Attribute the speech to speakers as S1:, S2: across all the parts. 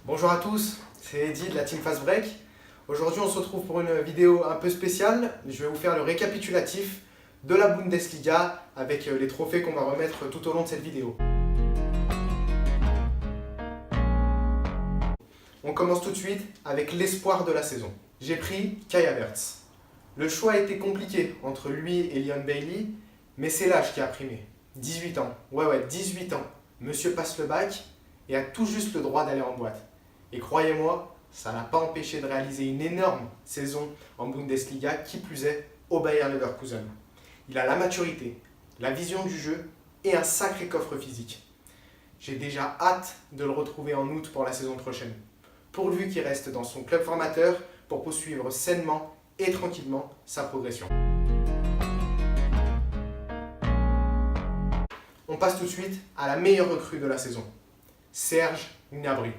S1: Bonjour à tous, c'est Eddy de la Team Fast Break. Aujourd'hui on se retrouve pour une vidéo un peu spéciale. Je vais vous faire le récapitulatif de la Bundesliga avec les trophées qu'on va remettre tout au long de cette vidéo. On commence tout de suite avec l'espoir de la saison. J'ai pris Kai Havertz. Le choix a été compliqué entre lui et Leon Bailey, mais c'est l'âge qui a primé. 18 ans, 18 ans. Monsieur passe le bac et a tout juste le droit d'aller en boîte. Et croyez-moi, ça n'a pas empêché de réaliser une énorme saison en Bundesliga, qui plus est au Bayer Leverkusen. Il a la maturité, la vision du jeu et un sacré coffre physique. J'ai déjà hâte de le retrouver en août pour la saison prochaine, pourvu qu'il reste dans son club formateur pour poursuivre sainement et tranquillement sa progression. On passe tout de suite à la meilleure recrue de la saison, Serge Gnabry.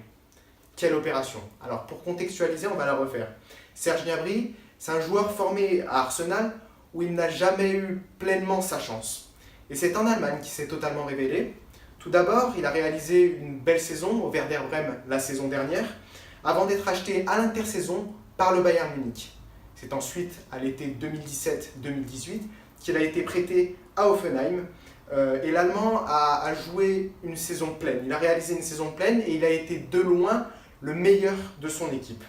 S1: Quelle opération! Alors pour contextualiser, on va la refaire. Serge Gnabry, c'est un joueur formé à Arsenal où il n'a jamais eu pleinement sa chance. Et c'est en Allemagne qu'il s'est totalement révélé. Tout d'abord, il a réalisé une belle saison au Werder Bremen la saison dernière, avant d'être acheté à l'intersaison par le Bayern Munich. C'est ensuite, à l'été 2017-2018, qu'il a été prêté à Hoffenheim. Et l'Allemand a joué une saison pleine. Il a réalisé une saison pleine et il a été de loin le meilleur de son équipe.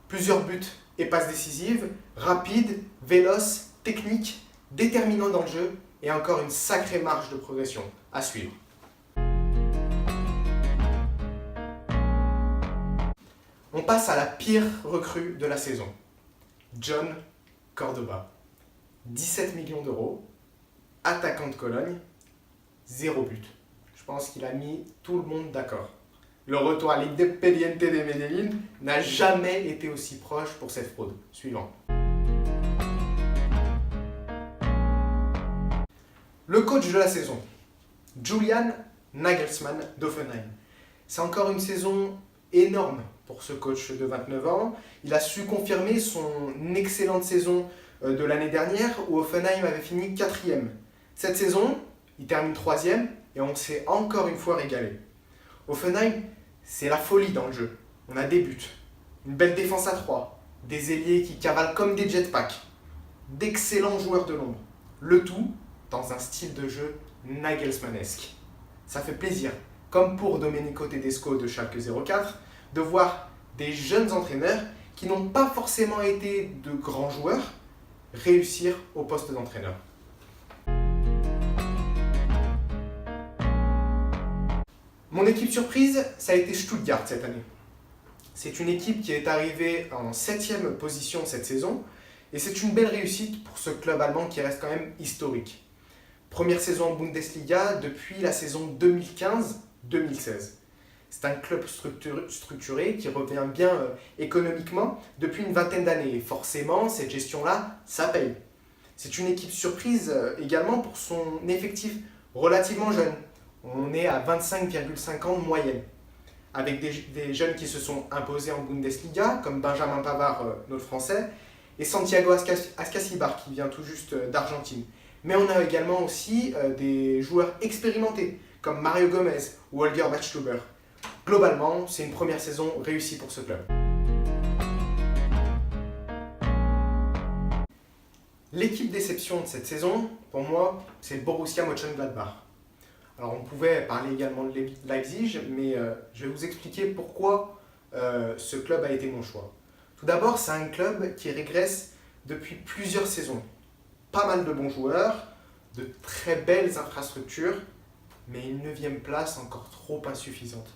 S1: Plusieurs buts et passes décisives, rapide, véloce, technique, déterminant dans le jeu et encore une sacrée marge de progression à suivre. On passe à la pire recrue de la saison. John Cordoba. 17 millions d'euros, attaquant de Cologne, 0 but. Je pense qu'il a mis tout le monde d'accord. Le retour à l'Independiente de Medellín n'a jamais été aussi proche pour cette fraude. Suivant. Le coach de la saison, Julian Nagelsmann d'Hoffenheim. C'est encore une saison énorme pour ce coach de 29 ans. Il a su confirmer son excellente saison de l'année dernière où Hoffenheim avait fini 4e. Cette saison, il termine 3e et on s'est encore une fois régalé. Hoffenheim, c'est la folie dans le jeu. On a des buts, une belle défense à 3, des ailiers qui cavalent comme des jetpacks, d'excellents joueurs de l'ombre. Le tout dans un style de jeu Nagelsmannesque. Ça fait plaisir, comme pour Domenico Tedesco de Schalke 04, de voir des jeunes entraîneurs qui n'ont pas forcément été de grands joueurs réussir au poste d'entraîneur. Mon équipe surprise, ça a été Stuttgart cette année. C'est une équipe qui est arrivée en 7e position cette saison et c'est une belle réussite pour ce club allemand qui reste quand même historique. Première saison en Bundesliga depuis la saison 2015-2016. C'est un club structuré qui revient bien économiquement depuis une vingtaine d'années et forcément cette gestion-là, ça paye. C'est une équipe surprise également pour son effectif relativement jeune. On est à 25,5 ans de moyenne, avec des jeunes qui se sont imposés en Bundesliga, comme Benjamin Pavard, notre français, et Santiago Ascasibar, qui vient tout juste d'Argentine. Mais on a également aussi des joueurs expérimentés, comme Mario Gomez ou Holger Badstuber. Globalement, c'est une première saison réussie pour ce club. L'équipe déception de cette saison, pour moi, c'est le Borussia Mönchengladbach. Alors on pouvait parler également de Leipzig, mais je vais vous expliquer pourquoi ce club a été mon choix. Tout d'abord, c'est un club qui régresse depuis plusieurs saisons. Pas mal de bons joueurs, de très belles infrastructures, mais une 9e place encore trop insuffisante.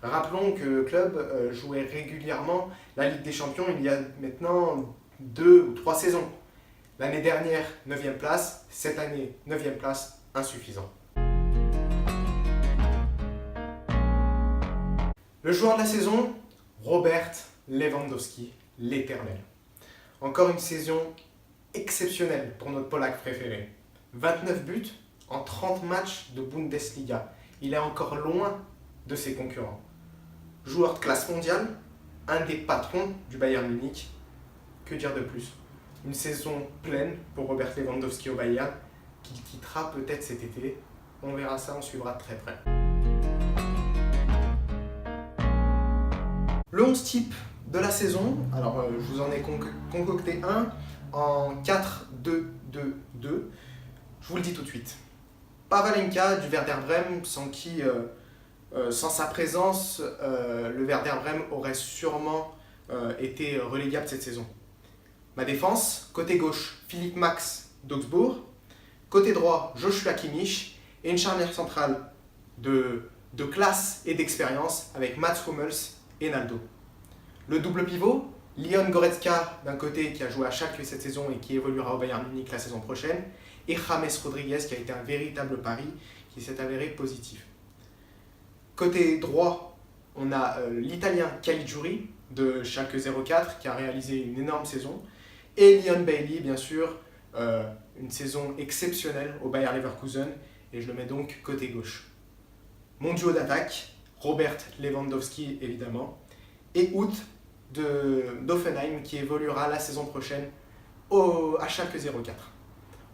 S1: Rappelons que le club jouait régulièrement la Ligue des Champions il y a maintenant 2 ou 3 saisons. L'année dernière, 9e place, cette année, 9e place, insuffisant. Le joueur de la saison, Robert Lewandowski, l'éternel. Encore une saison exceptionnelle pour notre Polac préféré. 29 buts en 30 matchs de Bundesliga. Il est encore loin de ses concurrents. Joueur de classe mondiale, un des patrons du Bayern Munich. Que dire de plus? Une saison pleine pour Robert Lewandowski au Bayern, qu'il quittera peut-être cet été. On verra ça, on suivra de très près. Le 11 type de la saison, alors je vous en ai concocté un en 4-2-2-2. Je vous le dis tout de suite. Pavlenka du Werder Brême, sans sa présence, le Werder Brême aurait sûrement été relégable cette saison. Ma défense, côté gauche, Philippe Max d'Augsbourg, côté droit, Joshua Kimmich, et une charnière centrale de classe et d'expérience avec Mats Hummels et Naldo. Le double pivot, Leon Goretzka d'un côté qui a joué à Schalke cette saison et qui évoluera au Bayern Munich la saison prochaine, et James Rodriguez qui a été un véritable pari qui s'est avéré positif. Côté droit, on a l'Italien Caligiuri de Schalke 04 qui a réalisé une énorme saison, et Leon Bailey bien sûr, une saison exceptionnelle au Bayer Leverkusen, et je le mets donc côté gauche. Mon duo d'attaque, Robert Lewandowski évidemment, et Huth d'Offenheim qui évoluera la saison prochaine à Schalke 04.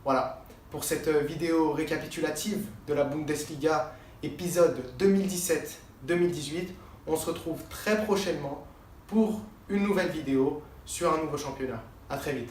S1: Voilà, pour cette vidéo récapitulative de la Bundesliga épisode 2017-2018, on se retrouve très prochainement pour une nouvelle vidéo sur un nouveau championnat. A très vite.